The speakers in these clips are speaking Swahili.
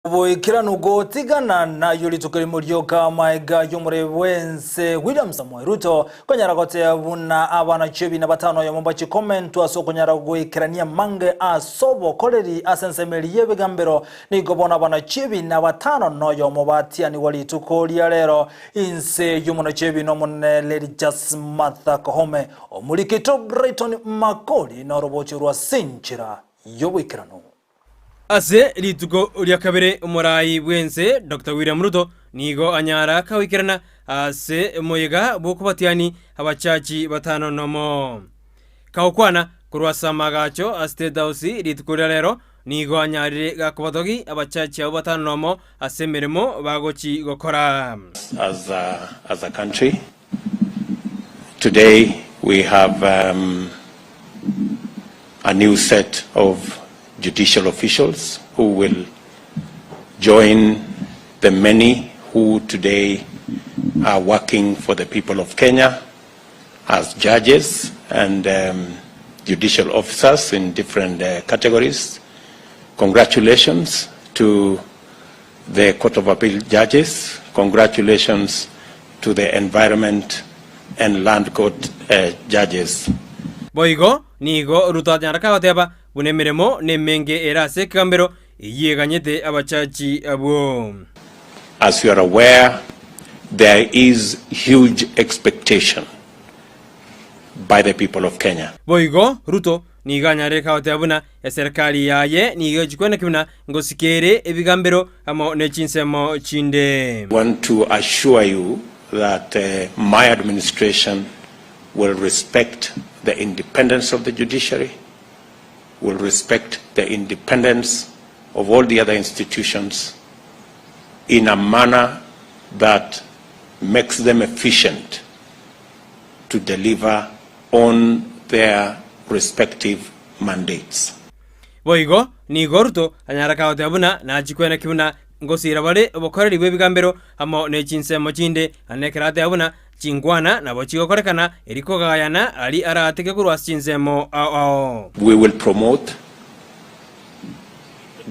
Boikirano gotigana na yulitukiri muryoka maiga yumure wense William Samoei Ruto konyara gote buna abana 15 yo mombachi comment aso konyara goikirania mange asobo koleri asensemeliye begambero ni gobona abana 15 no yo mobati ani walitukolia lero inse yumuno 15 monne Lady Just Martha Kohome omurikito Brighton Makoli no robochi rwa Sinchira yoboikirano Ase lituko ulia kabere umurai wense Dr. William Ruto nigo anyara kawikirana ase moyega bukubatiani abachachi batano nomo kawukwana kurwasa magacho State House lituko lero nigo anyarire gakubatogi abachachi batano nomo ase mirimo bagochi gokora. As a country today we have a new set of judicial officials who will join the many who today are working for the people of Kenya as judges and judicial officers in different categories. Congratulations to the Court of Appeal judges. Congratulations to the Environment and Land Court judges. Boigo, nigo Ruto nyaraka wateba bunemiremo nemenge erase kambero yeganyete abachachi abo. As you are aware, there is huge expectation by the people of Kenya. Boigo Ruto niganyare kawatebuna ya serikali yaye nigo jikwena kimna ngosikere ebigambero amo nechinsemo chinde. I want to assure you that my administration will respect the independence of the judiciary, will respect the independence of all the other institutions in a manner that makes them efficient to deliver on their respective mandates. Boigo ni gorto anyara kawatebuna na jikwena kimna ngosira bale obokoreri bwebigambero amo nechinsemo chinde anekerate abuna chingwana na bochigo korekana eriko gayana ali arateke kurwa chinsemo ao. We will promote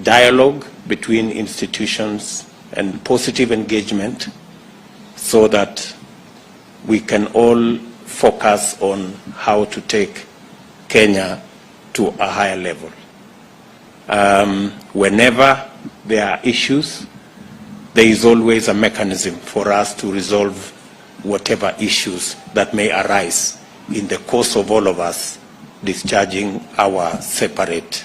dialogue between institutions and positive engagement so that we can all focus on how to take Kenya to a higher level. Whenever there are issues, there is always a mechanism for us to resolve whatever issues that may arise in the course of all of us discharging our separate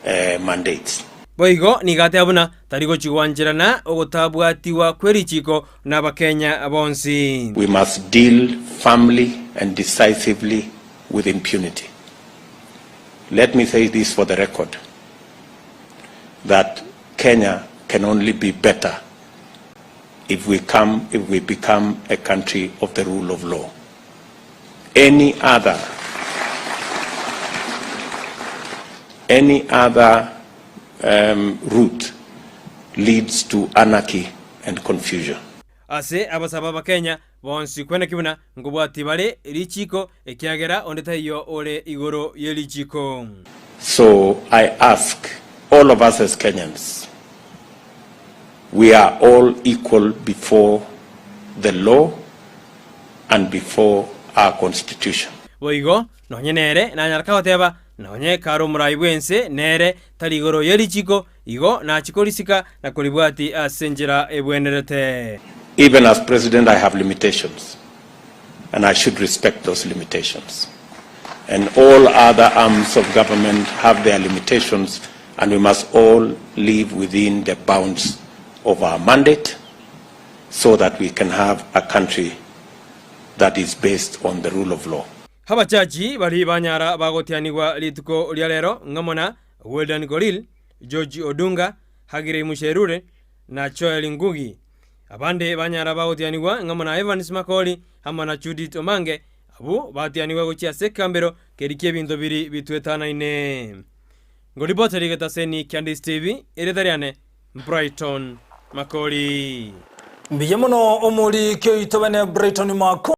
mandates. Boigo nigate abuna tarigo chiwanjirana ogotabwatiwa kwerichiko n'abakenya abonsi. We must deal firmly and decisively with impunity. Let me say this for the record, that Kenya can only be better if we become a country of the rule of law. Any other route leads to anarchy and confusion. Ase abasaba Kenya bonsi kwena kibuna ngobwati bale lichiko ekiagera ondetayo ole igoro yelichiko. So I ask all of us as Kenyans, we are all equal before the law and before our constitution. Boigo nonye nere na nyaraka wateba nonye karo murai wense nere taligoro yelichiko igo na chikolisika na kolibwati asenjera ebwenerete. Even as president, I have limitations, and I should respect those limitations. And all other arms of government have their limitations, and we must all live within the bounds of our mandate so that we can have a country that is based on the rule of law. Habachachi bali banyara bagotianigwa lituko lialero ngamona Weldon Goril, George Odunga, Hagire Musherure na Joel Ngugi. Abande banyara bagotianigwa ngamona Evans Makoli hamana Judith Omange abu batianigwa gochia sekambero kerike bintu biri bitwetana ine. Ngoliboteri getaseni Candice TV eretariane Brighton Makoli. Mbiyemono omuli kyo itobene Brighton Makoli.